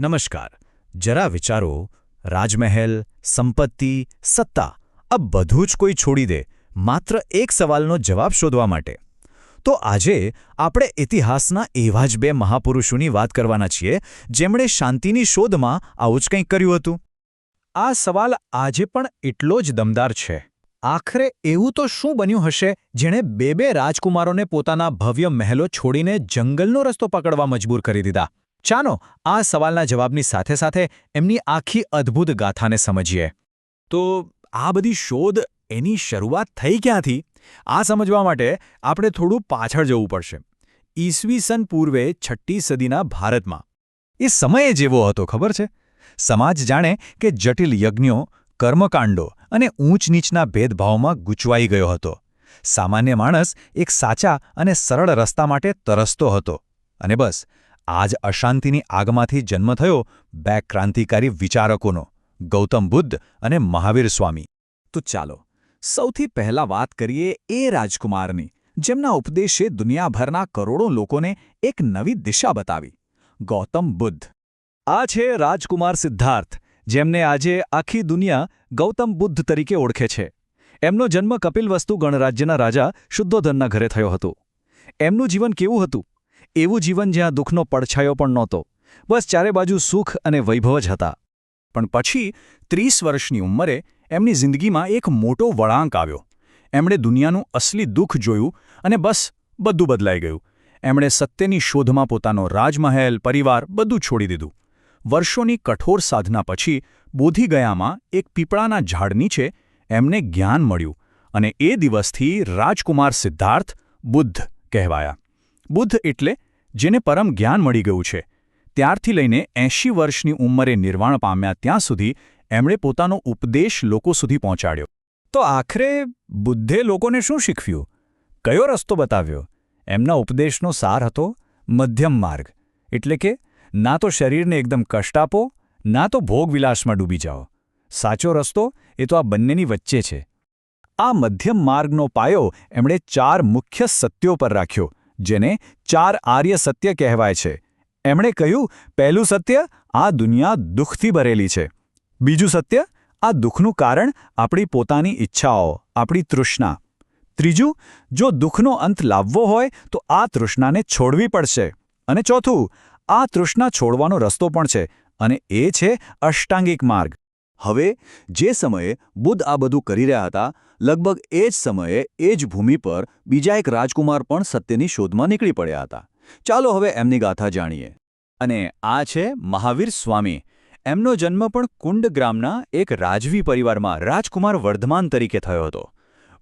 નમસ્કાર. જરા વિચારો, રાજમહેલ, સંપત્તિ, સત્તા આ બધું જ કોઈ છોડી દે માત્ર એક સવાલનો જવાબ શોધવા માટે. તો આજે આપણે ઇતિહાસના એવા જ બે મહાપુરુષોની વાત કરવાના છીએ જેમણે શાંતિની શોધમાં આવું જ કંઈક કર્યું હતું. આ સવાલ આજે પણ એટલો જ દમદાર છે. આખરે એવું તો શું બન્યું હશે જેણે બે રાજકુમારોને પોતાના ભવ્ય મહેલો છોડીને જંગલનો રસ્તો પકડવા મજબૂર કરી દીધા? ચાલો આ સવાલના જવાબની સાથે સાથે એમની આખી અદ્ભુત ગાથાને સમજીએ. તો આ બધી શોધ એની શરૂઆત થઈ ક્યાંથી? આ સમજવા માટે આપણે થોડું પાછળ જવું પડશે. ઈસવીસન પૂર્વે 6ઠ્ઠી સદીના ભારતમાં. એ સમયે જેવો હતો ખબર છે? સમાજ જાણે કે જટિલ યજ્ઞો, કર્મકાંડો અને ઊંચ નીચના ભેદભાવમાં ગૂંચવાઈ ગયો હતો. સામાન્ય માણસ એક સાચા અને સરળ રસ્તા માટે તરસતો હતો. અને બસ આ જ અશાંતિની આગમાંથી જન્મ થયો બે ક્રાંતિકારી વિચારકોનો, ગૌતમ બુદ્ધ અને મહાવીર સ્વામી. તો ચાલો સૌથી પહેલા વાત કરીએ એ રાજકુમારની જેમના ઉપદેશે દુનિયાભરના કરોડો લોકોને એક નવી દિશા બતાવી. ગૌતમ બુદ્ધ. આ છે રાજકુમાર સિદ્ધાર્થ, જેમને આજે આખી દુનિયા ગૌતમ બુદ્ધ તરીકે ઓળખે છે. એમનો જન્મ કપિલવસ્તુ ગણરાજ્યના રાજા શુદ્ધોધનના ઘરે થયો હતો. એમનું જીવન કેવું હતું? એવું જીવન જ્યાં દુઃખનો પડછાયો પણ નહોતો. બસ ચારે બાજુ સુખ અને વૈભવ જ હતા. પણ પછી 30 વર્ષની ઉંમરે એમની જિંદગીમાં એક મોટો વળાંક આવ્યો. એમણે દુનિયાનું અસલી દુઃખ જોયું અને બસ બધું બદલાઈ ગયું. એમણે સત્યની શોધમાં પોતાનો રાજમહેલ, પરિવાર બધું છોડી દીધું. વર્ષોની કઠોર સાધના પછી બોધિગયામાં એક પીપળાના ઝાડ નીચે એમને જ્ઞાન મળ્યું અને એ દિવસથી રાજકુમાર સિદ્ધાર્થ બુદ્ધ કહેવાયા. બુદ્ધ એટલે જેને પરમ જ્ઞાન મળી ગયું છે. ત્યારથી લઈને 80 વર્ષની ઉંમરે નિર્વાણ પામ્યા ત્યાં સુધી એમણે પોતાનો ઉપદેશ લોકો સુધી પહોંચાડ્યો. તો આખરે બુદ્ધે લોકોને શું શીખવ્યું? કયો રસ્તો બતાવ્યો? એમના ઉપદેશનો સાર હતો મધ્યમ માર્ગ. એટલે કે ના તો શરીરને એકદમ કષ્ટ આપો, ના તો ભોગવિલાસમાં ડૂબી જાઓ. સાચો રસ્તો એ તો આ બંનેની વચ્ચે છે. આ મધ્યમ માર્ગનો પાયો એમણે 4 મુખ્ય સત્યો પર રાખ્યો, જેને 4 આર્ય સત્ય કહેવાય છે. એમણે કહ્યું, પહેલું સત્ય, આ દુનિયા દુઃખથી ભરેલી છે. બીજું સત્ય, આ દુઃખનું કારણ આપણી પોતાની ઈચ્છાઓ, આપણી તૃષ્ણા. ત્રીજું, જો દુઃખનો અંત લાવવો હોય તો આ તૃષ્ણાને છોડવી પડશે. અને ચોથું, આ તૃષ્ણા છોડવાનો રસ્તો પણ છે, અને એ છે અષ્ટાંગિક માર્ગ. હવે જે સમયે બુદ્ધ આ બધું કરી રહ્યા હતા, લગભગ એ જ સમયે એ જ ભૂમિ પર બીજા એક રાજકુમાર પણ સત્યની શોધમાં નીકળી પડ્યા હતા. ચાલો હવે એમની ગાથા જાણીએ. અને આ છે મહાવીર સ્વામી. એમનો જન્મ પણ કુંડ ગ્રામના એક રાજવી પરિવારમાં રાજકુમાર વર્ધમાન તરીકે થયો હતો.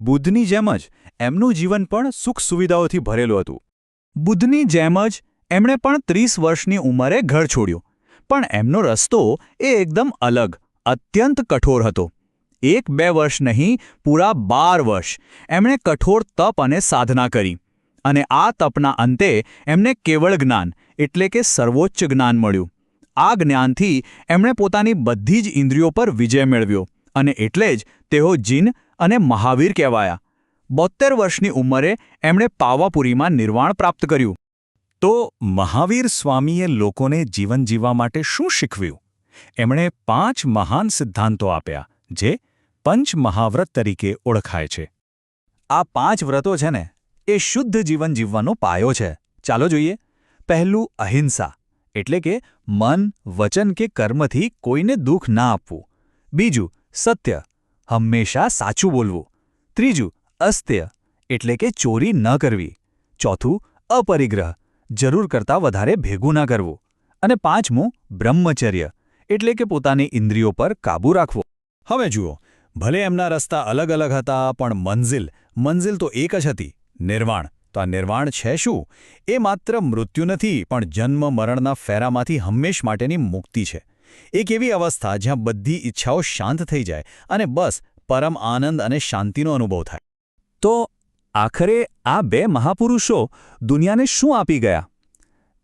બુદ્ધની જેમ જ એમનું જીવન પણ સુખ સુવિધાઓથી ભરેલું હતું. બુદ્ધની જેમ જ એમણે પણ 30 વર્ષની ઉંમરે ઘર છોડ્યું. પણ એમનો રસ્તો એ એકદમ અલગ, અત્યંત કઠોર હતો. 1-2 વર્ષ નહીં, પૂરા 12 વર્ષ એમણે કઠોર તપ અને સાધના કરી. અને આ તપના અંતે એમને કેવળ જ્ઞાન એટલે કે સર્વોચ્ચ જ્ઞાન મળ્યું. આ જ્ઞાનથી એમણે પોતાની બધી જ ઇન્દ્રિયો પર વિજય મેળવ્યો અને એટલે જ તેઓ જીન અને મહાવીર કહેવાયા. 72 વર્ષની ઉંમરે એમણે પાવાપુરીમાં નિર્વાણ પ્રાપ્ત કર્યું. તો મહાવીર સ્વામીએ લોકોને જીવન જીવવા માટે શું શીખવ્યું? એમણે 5 મહાન સિદ્ધાંતો આપ્યા, જે પંચમહાવ્રત તરીકે ઓળખાય છે. આ 5 વ્રતો છે ને, એ શુદ્ધ જીવન જીવવાનો પાયો છે. ચાલો જોઈએ. પહેલું, અહિંસા એટલે કે મન, વચન કે કર્મથી કોઈને દુઃખ ના આપવું. બીજું, સત્ય હંમેશા સાચું બોલવું. ત્રીજું, અસ્ત્ય એટલે કે ચોરી ન કરવી. ચોથું, અપરિગ્રહ જરૂર કરતાં વધારે ભેગું ના કરવું. અને પાંચમું, બ્રહ્મચર્ય એટલે કે પોતાની ઇન્દ્રિયો પર કાબૂ રાખવો. હવે જુઓ, ભલે એમના રસ્તા અલગ અલગ હતા, પણ મંજિલ તો એક જ હતી, નિર્વાણ. તો આ નિર્વાણ છે શું? એ માત્ર મૃત્યુ નથી, પણ જન્મ મરણના ફેરામાંથી હંમેશ માટેની મુક્તિ છે. એક એવી અવસ્થા જ્યાં બધી ઈચ્છાઓ શાંત થઈ જાય અને બસ પરમ આનંદ અને શાંતિનો અનુભવ થાય. તો આખરે આ બે મહાપુરુષો દુનિયાને શું આપી ગયા?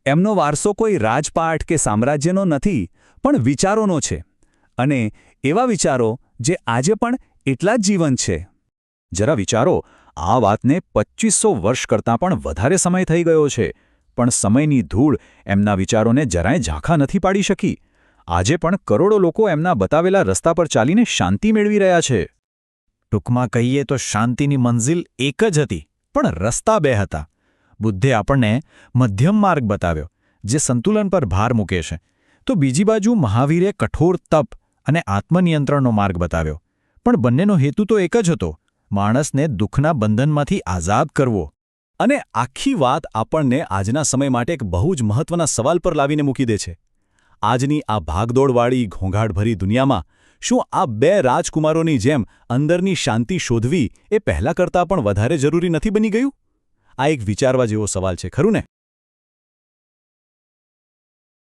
એમનો વારસો કોઈ રાજપાટ કે સામ્રાજ્યનો નથી, પણ વિચારોનો છે. અને એવા વિચારો જે આજે પણ એટલા જ જીવંત છે. જરા વિચારો, આ વાતને 2500 વર્ષ કરતાં પણ વધારે સમય થઈ ગયો છે. પણ સમયની ધૂળ એમના વિચારોને જરાય ઝાંખા નથી પાડી શકી. આજે પણ કરોડો લોકો એમના બતાવેલા રસ્તા પર ચાલીને શાંતિ મેળવી રહ્યા છે. ટૂંકમાં કહીએ તો શાંતિની મંઝિલ એક જ હતી, પણ રસ્તા બે હતા. બુદ્ધે આપણને મધ્યમ માર્ગ બતાવ્યો, જે સંતુલન પર ભાર મૂકે છે, તો બીજી બાજુ મહાવીરે કઠોર તપ અને આત્મનિયંત્રણનો માર્ગ બતાવ્યો. પણ બંનેનો હેતુ તો એક જ હતો, માણસને દુઃખના બંધનમાંથી આઝાદ કરવો. અને આખી વાત આપણને આજના સમય માટે એક બહુ જ મહત્વના સવાલ પર લાવીને મૂકી દે છે. આજની આ ભાગદોડવાળી ઘોંઘાટભરી દુનિયામાં શું આ બે રાજકુમારોની જેમ અંદરની શાંતિ શોધવી એ પહેલાં કરતાં પણ વધારે જરૂરી નથી બની ગયું? આ એક વિચારવા જેવો સવાલ છે, ખરું ને?